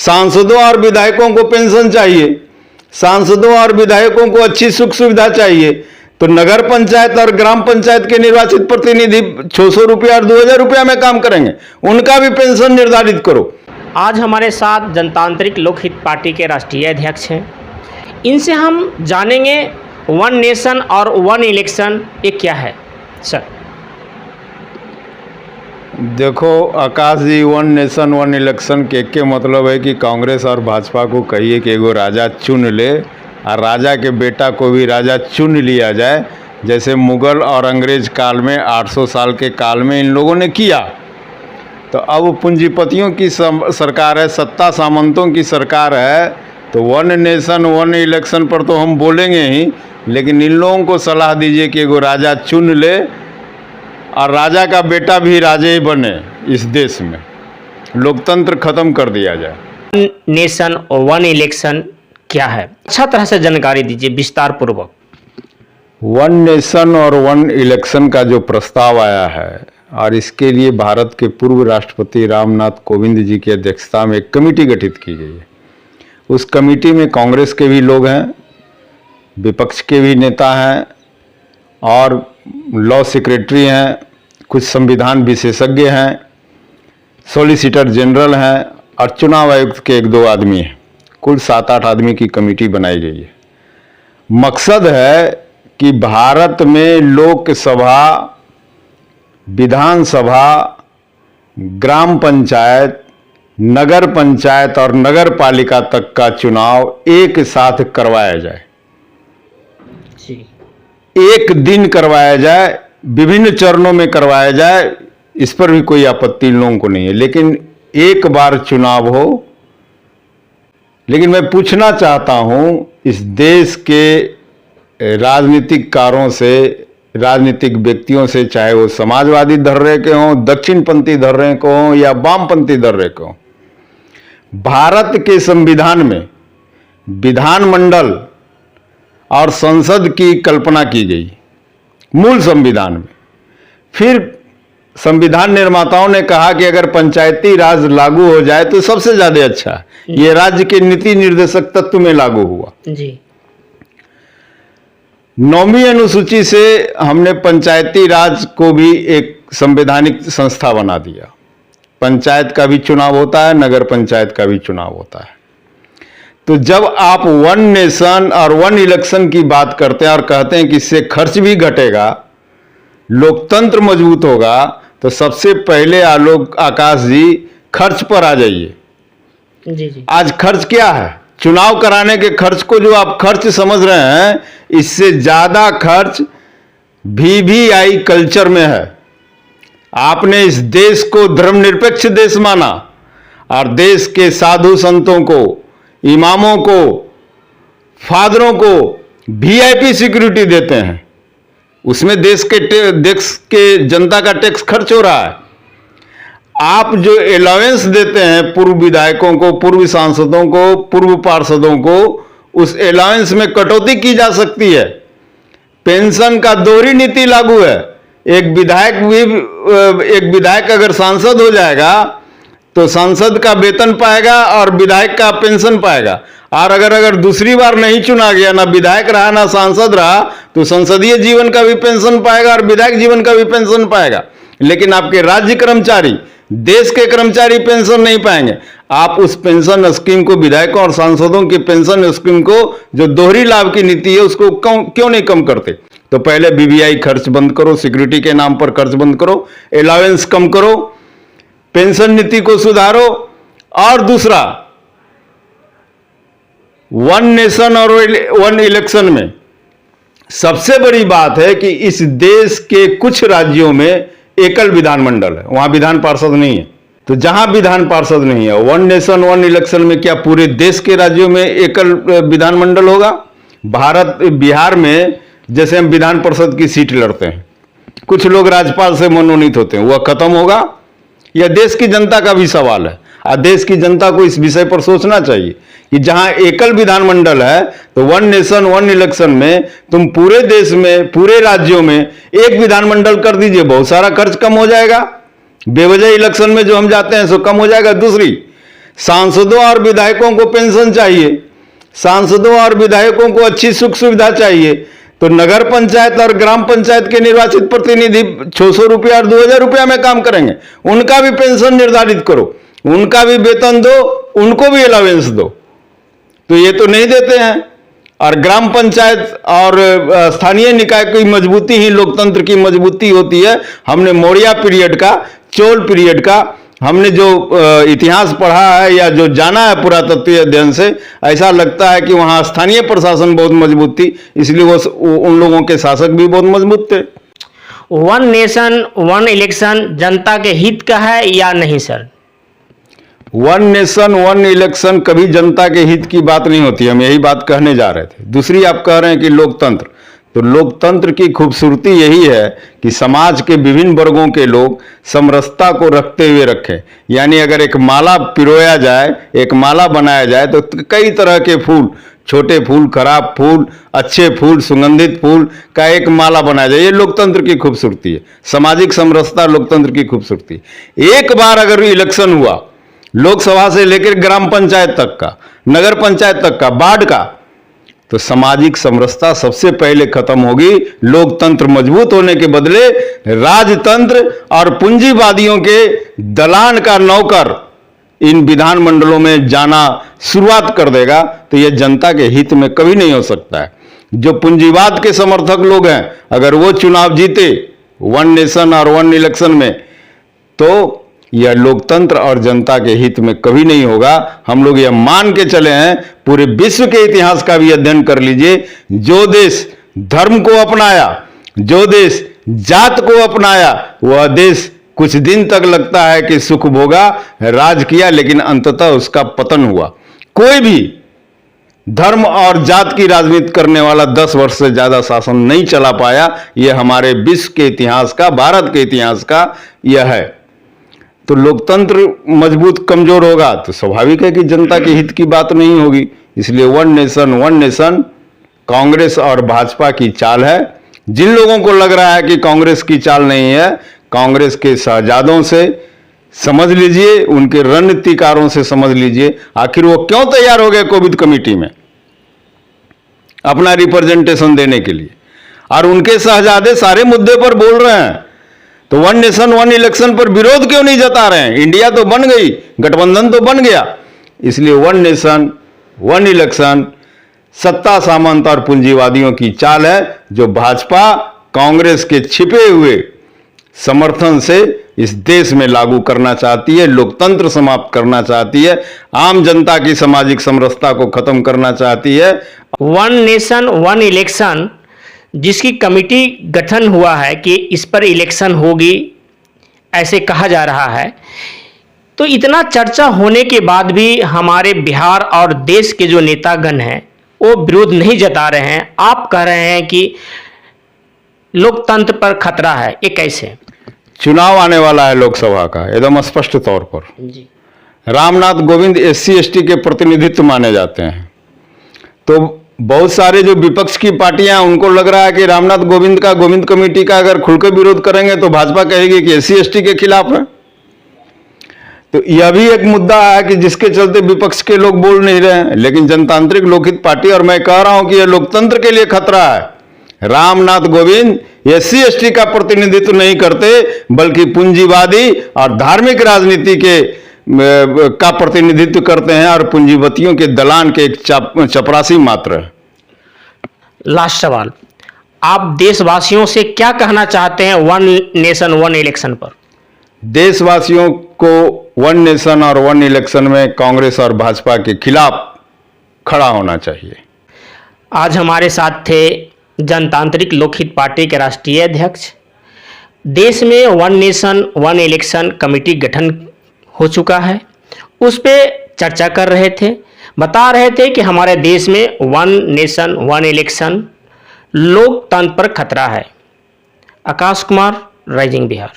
सांसदों और विधायकों को पेंशन चाहिए, सांसदों और विधायकों को अच्छी सुख सुविधा चाहिए, तो नगर पंचायत और ग्राम पंचायत के निर्वाचित प्रतिनिधि 600 रुपया और 2000 रुपया में काम करेंगे, उनका भी पेंशन निर्धारित करो। आज हमारे साथ जनतांत्रिक लोकहित पार्टी के राष्ट्रीय अध्यक्ष हैं, इनसे हम जानेंगे वन नेशन और वन इलेक्शन ये क्या है। सर देखो आकाश जी, वन नेशन वन इलेक्शन के मतलब है कि कांग्रेस और भाजपा को कहिए कि एगो राजा चुन ले और राजा के बेटा को भी राजा चुन लिया जाए, जैसे मुगल और अंग्रेज काल में 800 साल के काल में इन लोगों ने किया। तो अब पूंजीपतियों की सरकार है, सत्ता सामंतों की सरकार है, तो वन नेशन वन इलेक्शन पर तो हम बोलेंगे ही, लेकिन इन लोगों को सलाह दीजिए कि एगो राजा चुन ले और राजा का बेटा भी राजा ही बने। इस देश में लोकतंत्र खत्म कर दिया जाए। वन नेशन और वन इलेक्शन क्या है, अच्छा तरह से जानकारी दीजिए विस्तार पूर्वक। वन नेशन और वन इलेक्शन का जो प्रस्ताव आया है, और इसके लिए भारत के पूर्व राष्ट्रपति रामनाथ कोविंद जी की अध्यक्षता में एक कमेटी गठित की गई है। उस कमेटी में कांग्रेस के भी लोग हैं, विपक्ष के भी नेता हैं और लॉ सेक्रेटरी हैं, कुछ संविधान विशेषज्ञ हैं, सॉलिसिटर जनरल हैं और चुनाव आयुक्त के 1-2 आदमी हैं। कुल 7-8 आदमी की कमेटी बनाई गई है। मकसद है कि भारत में लोकसभा, विधानसभा, ग्राम पंचायत, नगर पंचायत और नगर पालिका तक का चुनाव एक साथ करवाया जाए, एक दिन करवाया जाए, विभिन्न चरणों में करवाया जाए। इस पर भी कोई आपत्ति इन लोगों को नहीं है, लेकिन एक बार चुनाव हो। लेकिन मैं पूछना चाहता हूं इस देश के राजनीतिक कारों से, राजनीतिक व्यक्तियों से, चाहे वो समाजवादी धर्रे के हों, दक्षिणपंथी धर्रे को हों या वामपंथी धर्रे को हों, भारत के संविधान में विधानमंडल और संसद की कल्पना की गई, मूल संविधान में। फिर संविधान निर्माताओं ने कहा कि अगर पंचायती राज लागू हो जाए तो सबसे ज्यादा अच्छा है। ये राज्य के नीति निर्देशक तत्व में लागू हुआ जी। 9वीं अनुसूची से हमने पंचायती राज को भी एक संवैधानिक संस्था बना दिया। पंचायत का भी चुनाव होता है, नगर पंचायत का भी चुनाव होता है। तो जब आप वन नेशन और वन इलेक्शन की बात करते हैं और कहते हैं कि इससे खर्च भी घटेगा, लोकतंत्र मजबूत होगा, तो सबसे पहले आकाश जी खर्च पर आ जाइए। जी। आज खर्च क्या है? चुनाव कराने के खर्च को जो आप खर्च समझ रहे हैं, इससे ज्यादा खर्च वीवीआई कल्चर में है। आपने इस देश को धर्मनिरपेक्ष देश माना और देश के साधु संतों को, इमामों को, फादरों को वीआईपी सिक्योरिटी देते हैं। उसमें देश के जनता का टैक्स खर्च हो रहा है। आप जो अलाउंस देते हैं पूर्व विधायकों को, पूर्व सांसदों को, पूर्व पार्षदों को, उस अलाउंस में कटौती की जा सकती है। पेंशन का दोहरी नीति लागू है। एक विधायक अगर सांसद हो जाएगा तो सांसद का वेतन पाएगा और विधायक का पेंशन पाएगा। और अगर दूसरी बार नहीं चुना गया, ना विधायक रहा ना सांसद रहा, तो संसदीय जीवन का भी पेंशन पाएगा और विधायक जीवन का भी पेंशन पाएगा। लेकिन आपके राज्य कर्मचारी, देश के कर्मचारी पेंशन नहीं पाएंगे। आप उस पेंशन स्कीम को, विधायकों और सांसदों की पेंशन स्कीम को, जो दोहरी लाभ की नीति है, उसको क्यों नहीं कम करते? तो पहले वीवीआई खर्च बंद करो, सिक्योरिटी के नाम पर खर्च बंद करो, अलाउंस कम करो, पेंशन नीति को सुधारो। और दूसरा, वन नेशन और वन इलेक्शन में सबसे बड़ी बात है कि इस देश के कुछ राज्यों में एकल विधानमंडल है, वहां विधान पार्षद नहीं है। तो जहां विधान पार्षद नहीं है, वन नेशन वन इलेक्शन में क्या पूरे देश के राज्यों में एकल विधानमंडल होगा? बिहार में जैसे हम विधान परिषद की सीट लड़ते हैं, कुछ लोग राज्यपाल से मनोनीत होते हैं, वह खत्म होगा? यह देश की जनता का भी सवाल है। और देश की जनता को इस विषय पर सोचना चाहिए कि जहां एकल विधानमंडल है, तो वन नेशन वन इलेक्शन में तुम पूरे देश में, पूरे राज्यों में एक विधानमंडल कर दीजिए, बहुत सारा खर्च कम हो जाएगा। बेवजह इलेक्शन में जो हम जाते हैं सो कम हो जाएगा। दूसरी, सांसदों और विधायकों को पेंशन चाहिए, सांसदों और विधायकों को अच्छी सुख सुविधा चाहिए, तो नगर पंचायत और ग्राम पंचायत के निर्वाचित प्रतिनिधि 600 रुपया और 2000 रुपया में काम करेंगे, उनका भी पेंशन निर्धारित करो, उनका भी वेतन दो, उनको भी अलावेंस दो। तो ये तो नहीं देते हैं। और ग्राम पंचायत और स्थानीय निकाय की मजबूती ही लोकतंत्र की मजबूती होती है। हमने मौर्य पीरियड का, चोल पीरियड का हमने जो इतिहास पढ़ा है या जो जाना है पुरातत्वीय अध्ययन से, ऐसा लगता है कि वहां स्थानीय प्रशासन बहुत मजबूत थी, इसलिए वो उन लोगों के शासक भी बहुत मजबूत थे। वन नेशन वन इलेक्शन जनता के हित का है या नहीं sir? One nation one election कभी जनता के हित की बात नहीं होती, हम यही बात कहने जा रहे थे। दूसरी आप कह रहे हैं कि लोकतंत्र, तो लोकतंत्र की खूबसूरती यही है कि समाज के विभिन्न वर्गों के लोग समरसता को रखते हुए रखें। यानी अगर एक माला पिरोया जाए, एक माला बनाया जाए, तो कई तरह के फूल, छोटे फूल, खराब फूल, अच्छे फूल, सुगंधित फूल का एक माला बनाया जाए, ये लोकतंत्र की खूबसूरती है। सामाजिक समरसता लोकतंत्र की खूबसूरती। एक बार अगर इलेक्शन हुआ, लोकसभा से लेकर ग्राम पंचायत तक का, नगर पंचायत तक का, वार्ड का, तो सामाजिक समरसता सबसे पहले खत्म होगी। लोकतंत्र मजबूत होने के बदले राजतंत्र और पूंजीवादियों के दलान का नौकर इन विधानमंडलों में जाना शुरुआत कर देगा, तो यह जनता के हित में कभी नहीं हो सकता है। जो पूंजीवाद के समर्थक लोग हैं, अगर वो चुनाव जीते वन नेशन और वन इलेक्शन में, तो यह लोकतंत्र और जनता के हित में कभी नहीं होगा। हम लोग यह मान के चले हैं, पूरे विश्व के इतिहास का भी अध्ययन कर लीजिए, जो देश धर्म को अपनाया, जो देश जात को अपनाया, वह देश कुछ दिन तक लगता है कि सुख भोगा, राज किया, लेकिन अंततः उसका पतन हुआ। कोई भी धर्म और जात की राजनीति करने वाला 10 वर्ष से ज्यादा शासन नहीं चला पाया। यह हमारे विश्व के इतिहास का, भारत के इतिहास का यह है। तो लोकतंत्र मजबूत कमजोर होगा तो स्वाभाविक है कि जनता के हित की बात नहीं होगी। इसलिए वन नेशन कांग्रेस और भाजपा की चाल है। जिन लोगों को लग रहा है कि कांग्रेस की चाल नहीं है, कांग्रेस के शहजादों से समझ लीजिए, उनके रणनीतिकारों से समझ लीजिए, आखिर वो क्यों तैयार हो गए कोविड कमेटी में अपना रिप्रेजेंटेशन देने के लिए, और उनके शहजादे सारे मुद्दे पर बोल रहे हैं। तो वन नेशन वन इलेक्शन पर विरोध क्यों नहीं जता रहे हैं? इंडिया तो बन गई, गठबंधन तो बन गया। इसलिए वन नेशन वन इलेक्शन सत्ता सामंत और पूंजीवादियों की चाल है, जो भाजपा कांग्रेस के छिपे हुए समर्थन से इस देश में लागू करना चाहती है, लोकतंत्र समाप्त करना चाहती है, आम जनता की सामाजिक समरसता को खत्म करना चाहती है। वन नेशन वन इलेक्शन जिसकी कमेटी गठन हुआ है कि इस पर इलेक्शन होगी, ऐसे कहा जा रहा है, तो इतना चर्चा होने के बाद भी हमारे बिहार और देश के जो नेतागण हैं वो विरोध नहीं जता रहे हैं। आप कह रहे हैं कि लोकतंत्र पर खतरा है, ये कैसे? चुनाव आने वाला है लोकसभा का, एकदम स्पष्ट तौर पर जी। रामनाथ कोविंद SC ST के प्रतिनिधित्व माने जाते हैं। तो बहुत सारे जो विपक्ष की पार्टियां, उनको लग रहा है कि रामनाथ कोविंद का, गोविंद कमेटी का अगर खुलकर विरोध करेंगे तो भाजपा कहेगी कि SC ST के खिलाफ है। तो यह भी एक मुद्दा है कि जिसके चलते विपक्ष के लोग बोल नहीं रहे हैं। लेकिन जनतांत्रिक लोकहित पार्टी, और मैं कह रहा हूं कि यह लोकतंत्र के लिए खतरा है। रामनाथ कोविंद SC ST का प्रतिनिधित्व नहीं करते, बल्कि पूंजीवादी और धार्मिक राजनीति के का प्रतिनिधित्व करते हैं, और पूंजीपतियों के दलान के एक चपरासी मात्र है। लास्ट सवाल, आप देशवासियों से क्या कहना चाहते हैं वन नेशन वन इलेक्शन पर? देशवासियों को वन नेशन और वन इलेक्शन में कांग्रेस और भाजपा के खिलाफ खड़ा होना चाहिए। आज हमारे साथ थे जनतांत्रिक लोकहित पार्टी के राष्ट्रीय अध्यक्ष। देश में one nation one election committee गठन हो चुका है, उस पर चर्चा कर रहे थे, बता रहे थे कि हमारे देश में वन नेशन वन इलेक्शन लोकतंत्र पर खतरा है। आकाश कुमार, राइजिंग बिहार।